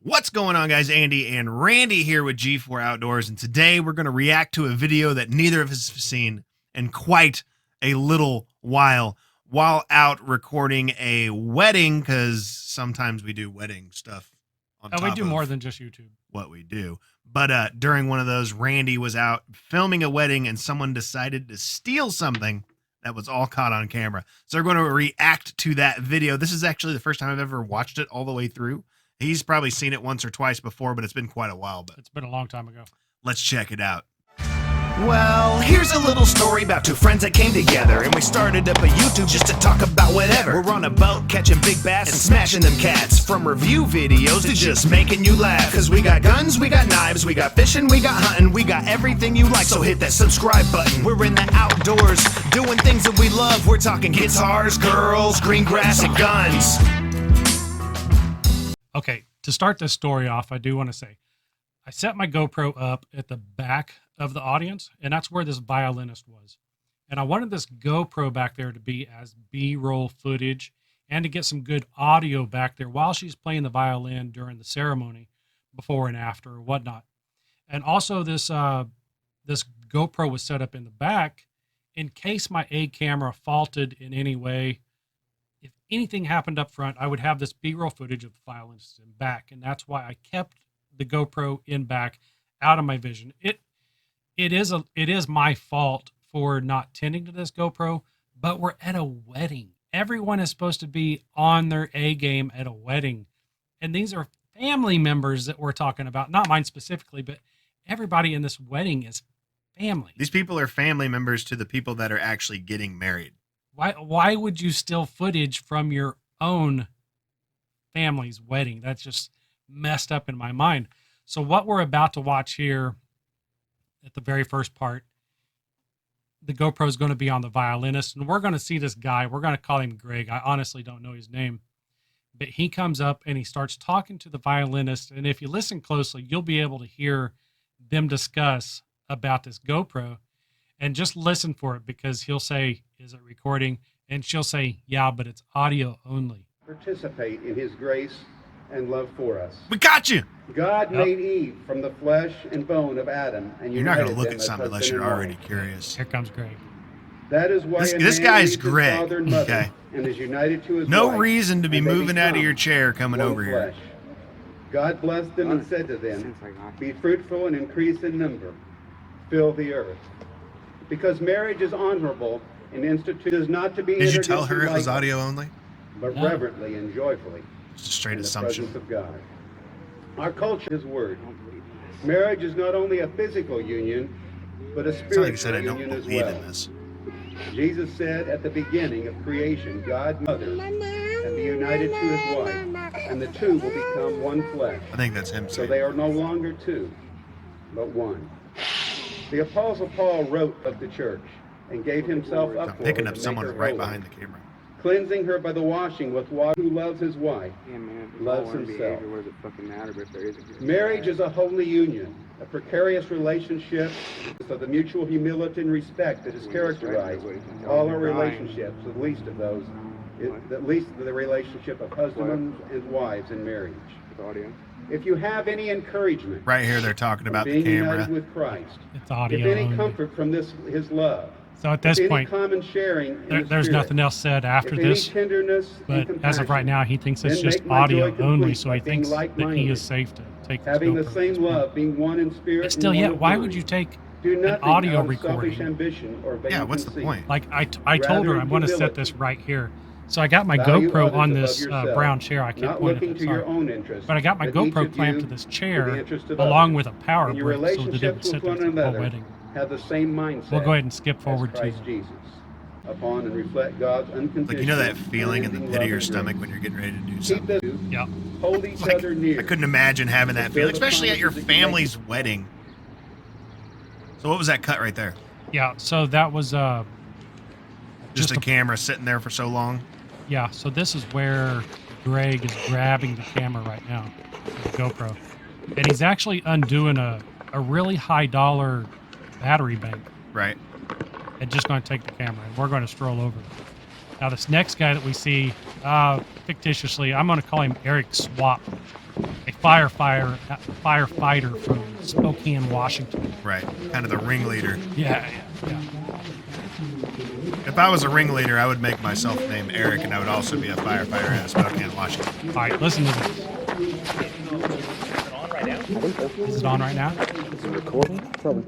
What's going on, guys? Andy and Randy here with G4 Outdoors, and today we're going to react to a video that neither of us have seen in quite a little while out recording a wedding, because sometimes we do wedding stuff on top we do more of than just YouTube. what we do. But during one of those, Randy was out filming a wedding and someone decided to steal something that was all caught on camera. So we're going to react to that video. This is actually the first time I've ever watched it all the way through. He's probably seen it once or twice before, but it's been quite a while. But it's been a long time ago. Let's check it out. Well, here's a little story about two friends that came together, and we started up a YouTube just to talk about whatever. We're on a boat catching big bass and smashing them cats, from review videos to just making you laugh. Cause we got guns, we got knives, we got fishing, we got hunting, we got everything you like, so hit that subscribe button. We're in the outdoors, doing things that we love. We're talking guitars, girls, green grass, and guns. Okay, to start this story off, I do want to say, I set my GoPro up at the back of the audience, and that's where this violinist was. And I wanted this GoPro back there to be as B-roll footage and to get some good audio back there while she's playing the violin during the ceremony, before and after or whatnot. And also this this GoPro was set up in the back in case my A camera faulted in any way. If anything happened up front, I would have this B-roll footage of the violinist in back, and that's why I kept the GoPro in back, out of my vision. It is my fault for not tending to this GoPro, but we're at a wedding. Everyone is supposed to be on their A game at a wedding, and these are family members that we're talking about. Not mine specifically, but everybody in this wedding is family. These people are family members to the people that are actually getting married. Why would you steal footage from your own family's wedding? That's just messed up in my mind. So what we're about to watch here at the very first part, the GoPro is going to be on the violinist, and we're going to see this guy. We're going to call him Greg. I honestly don't know his name, but he comes up and he starts talking to the violinist. And if you listen closely, you'll be able to hear them discuss about this GoPro. And just listen for it, because he'll say, "Is it recording?" And she'll say, "Yeah, but it's audio only." Participate in his grace and love for us. We got you. God made Eve from the flesh and bone of Adam, and You're not going to look them at as something unless husband you're and already wife. curious. Here comes Greg. That is why This guy's leaves his Greg. father and mother Okay. and is united to his No wife, reason to be and they moving out of become your chair coming one over here. flesh. God blessed them and said to them, "Be fruitful and increase in number, fill the earth." Because marriage is honorable and instituted is not to be Did you introduced tell her it was lightly, audio only? but No. reverently and joyfully. Just a straight in the assumption. presence of God. Our culture is word. Marriage is not only a physical union, but a It's not like you spiritual said I don't union as believe well. in this. Jesus said at the beginning of creation, God mothered and be united to his wife, and the two will become one flesh. I think that's him So saying. they are no longer two, but one. The Apostle Paul wrote of the church and gave himself up I'm for picking her up to someone make her right holy, behind the camera. cleansing her by the washing with water. Who loves his wife Yeah, man, if loves all want himself. behavior, what does it fucking matter if there is a good Marriage guy? is a holy union, a precarious relationship of the mutual humility and respect that has characterized all our relationships, the least of those, at least the relationship of husbands and wives in marriage. With audio. If you have any encouragement Right here, they're talking from about the being camera. united with Christ, It's if audio any only. comfort from his love, So at this if any point, common sharing in the there's Spirit, nothing else said after if any this. tenderness and But as of right compassion, now, he thinks it's then just make my joy audio only, complete so he by being thinks that he like-minded, is safe to take this having the GoPro at same this point. love, being one in spirit. But still, and one yet, of why mind. would you take Do an nothing audio out of selfish recording? ambition or vain Yeah, what's the conceit. point? Like I told her Rather I'm going to set humility. this right here. So I got my Value GoPro others on above this yourself, brown chair. I can't not point looking at to it, your sorry. own interest, But I got my but each GoPro of clamped you to this for chair the interest of along others. with a power And your brick so that it would relationships sit with there one through the whole another wedding. have the same mindset. We'll go ahead and skip forward as to Christ Jesus, upon and reflect God's unconditional. Like, you know that feeling in the unending pit of love your and stomach grace. when you're getting ready to do Keep something? this, Yeah. hold each Like, other near. I couldn't imagine having that feeling, especially at your family's wedding. So what was that cut right there? Yeah, so that was Just a a- camera sitting there for so long? yeah, so this is where Greg is grabbing the camera right now, the GoPro. And he's actually undoing a really high dollar battery bank Right. and just going to take the camera, and we're going to stroll over. Now, this next guy that we see, fictitiously, I'm going to call him Eric Swap, a firefighter from Spokane, Washington. Right. Kind of the ringleader. Yeah. If I was a ringleader, I would make myself name Eric, and I would also be a firefighter out of Spokane, Washington. All right, listen to this. Is it on right now? Is it recording? Probably.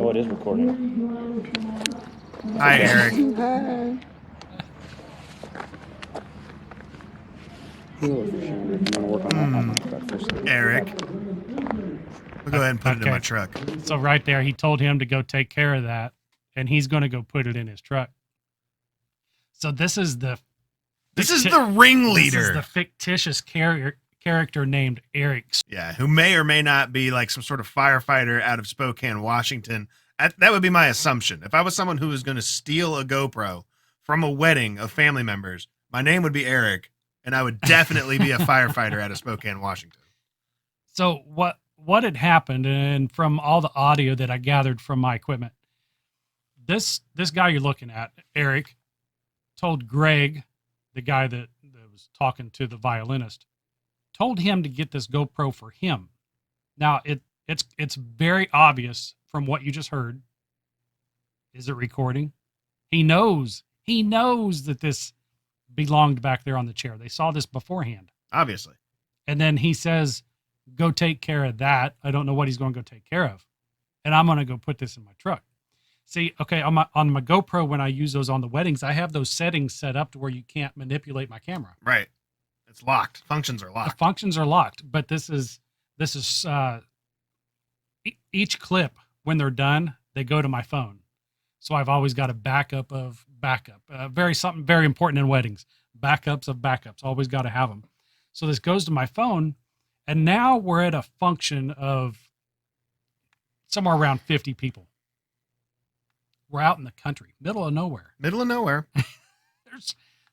Oh, it is recording. Hi, Eric. Eric. We'll go ahead and put it in my truck. So right there, he told him to go take care of that, and he's going to go put it in his truck. So this is the ringleader. This is the fictitious character named Eric. Yeah, who may or may not be like some sort of firefighter out of Spokane, Washington. That would be my assumption. If I was someone who was going to steal a GoPro from a wedding of family members, my name would be Eric, and I would definitely be a firefighter out of Spokane, Washington. So what had happened, and from all the audio that I gathered from my equipment, this guy you're looking at, Eric, told Greg, the guy that was talking to the violinist, told him to get this GoPro for him. Now it's very obvious from what you just heard. Is it recording? He knows that this belonged back there on the chair. They saw this beforehand. Obviously. And then he says, go take care of that. I don't know what he's going to go take care of. And I'm going to go put this in my truck. See, okay, on my GoPro, when I use those on the weddings, I have those settings set up to where you can't manipulate my camera. Right. It's locked. Functions are The locked. functions are locked, but this is each clip, when they're done, they go to my phone. So I've always got a backup of backup. Something very important in weddings. Backups of backups. Always got to have them. So this goes to my phone, and now we're at a function of somewhere around 50 people. We're out in the country, middle of nowhere. Middle of nowhere.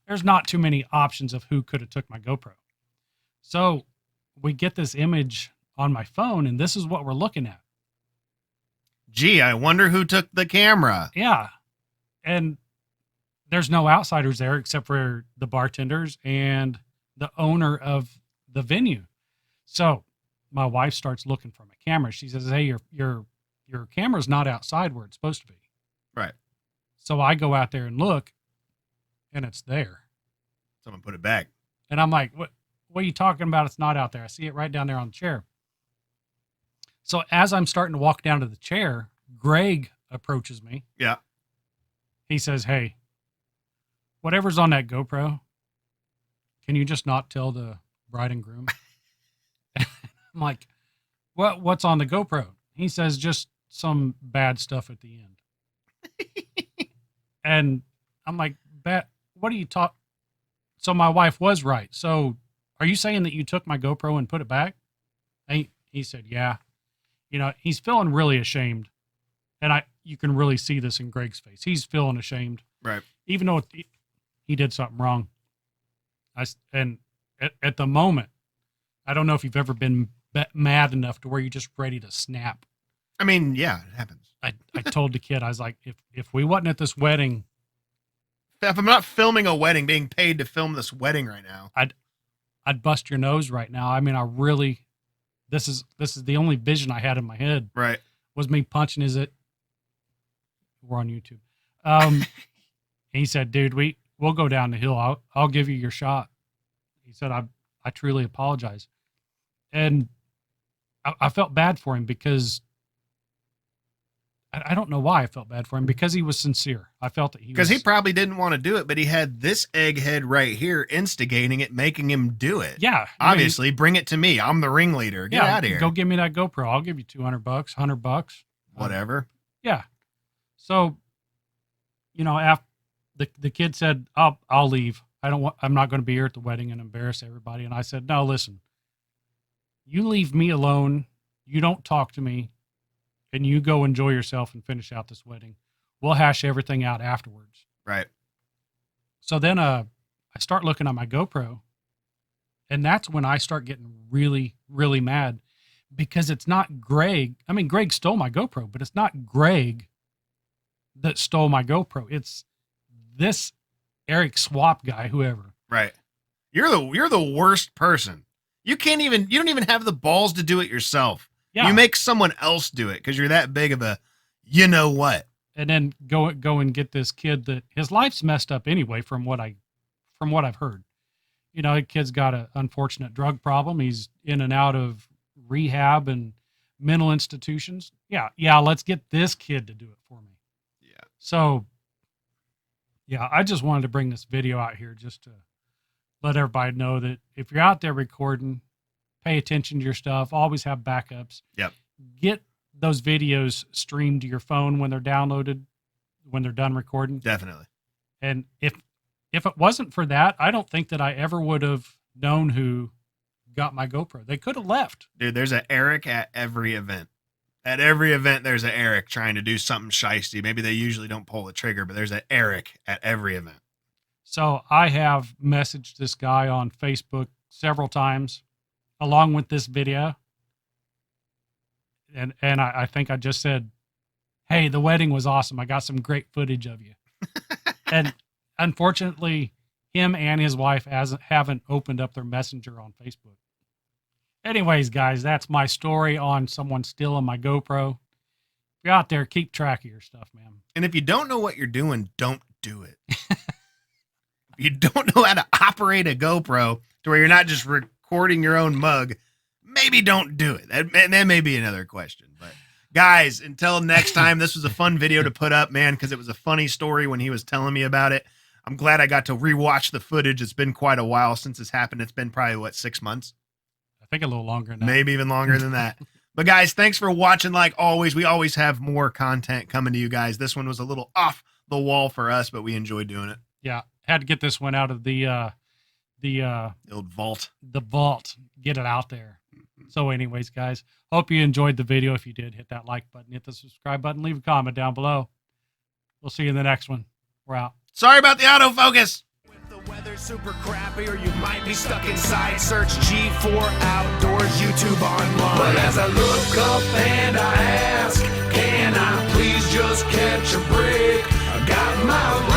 There's not too many options of who could have took my GoPro. So we get this image on my phone, and this is what we're looking at. Gee, I wonder who took the camera. Yeah. And there's no outsiders there except for the bartenders and the owner of the venue. So my wife starts looking for my camera. She says, hey, your camera's not outside where it's supposed to be. Right. So I go out there and look, and it's there. Someone put it back. And I'm like, what are you talking about? It's not out there. I see it right down there on the chair. So as I'm starting to walk down to the chair, Greg approaches me. Yeah. He says, hey, whatever's on that GoPro, can you just not tell the bride and groom? I'm like, what's on the GoPro? He says, just some bad stuff at the end. And I'm like, what are you talking? So my wife was right. So are you saying that you took my GoPro and put it back? And he said, yeah. You know, he's feeling really ashamed. And you can really see this in Greg's face. He's feeling ashamed. Right. Even though he did something wrong. And at the moment, I don't know if you've ever been mad enough to where you're just ready to snap. I mean, yeah, it happens. I told the kid, I was like, if we wasn't at this wedding, If I'm not filming a wedding, being paid to film this wedding right now, I'd bust your nose right now. I mean, this is the only vision I had in my head. right? Was me punching we're on YouTube. He said, dude, we'll go down the hill. I'll give you your shot. He said, I truly apologize. And I felt bad for him because I don't know why I felt bad for him, because he was sincere. I felt that Because he probably didn't want to do it, but he had this egghead right here instigating it, making him do it. Yeah. Obviously, bring it to me. I'm the ringleader. Get out of here. Go give me that GoPro. I'll give you $200, $100. Whatever. Yeah. So, after the kid said, I'll leave. I'm not going to be here at the wedding and embarrass everybody. And I said, no, listen, you leave me alone. You don't talk to me, and you go enjoy yourself and finish out this wedding. We'll hash everything out afterwards. Right. So then I start looking at my GoPro, and that's when I start getting really, really mad, because it's not Greg. I mean, Greg stole my GoPro, but it's not Greg that stole my GoPro. It's this Eric Swap guy, whoever. Right. You're the worst person. You don't even have the balls to do it yourself. Yeah. You make someone else do it because you're that big of a, you know what? And then go and get this kid that his life's messed up anyway, from what I've heard. You know, the kid's got an unfortunate drug problem. He's in and out of rehab and mental institutions. Yeah, let's get this kid to do it for me. Yeah. So, yeah, I just wanted to bring this video out here just to let everybody know that if you're out there recording, pay attention to your stuff. Always have backups. Yep. Get those videos streamed to your phone when they're downloaded, when they're done recording. Definitely. And if it wasn't for that, I don't think that I ever would have known who got my GoPro. They could have left. Dude, there's an Eric at every event. At every event, there's an Eric trying to do something shisty. Maybe they usually don't pull the trigger, but there's an Eric at every event. So I have messaged this guy on Facebook several times along with this video. And I think I just said, hey, the wedding was awesome. I got some great footage of you. And unfortunately, him and his wife haven't opened up their messenger on Facebook. Anyways, guys, that's my story on someone stealing my GoPro. If you're out there, keep track of your stuff, man. And if you don't know what you're doing, don't do it. If you don't know how to operate a GoPro to where you're not just recording your own mug, maybe don't do it. That may be another question. But guys, until next time, this was a fun video to put up, man, because it was a funny story when he was telling me about it. I'm glad I got to rewatch the footage. It's been quite a while since this happened. It's been probably, 6 months? I think a little longer than that. Maybe even longer than that. But guys, thanks for watching. Like always, we always have more content coming to you guys. This one was a little off the wall for us, but we enjoyed doing it. Yeah, had to get this one out of the old vault. The vault. Get it out there. So anyways, guys, hope you enjoyed the video. If you did, hit that like button, hit the subscribe button, leave a comment down below. We'll see you in the next one. We're out. Sorry about the autofocus. If the weather's super crappy or you might be stuck inside, search G4 Outdoors YouTube online. But as I look up and I ask, can I please just catch a break? I got my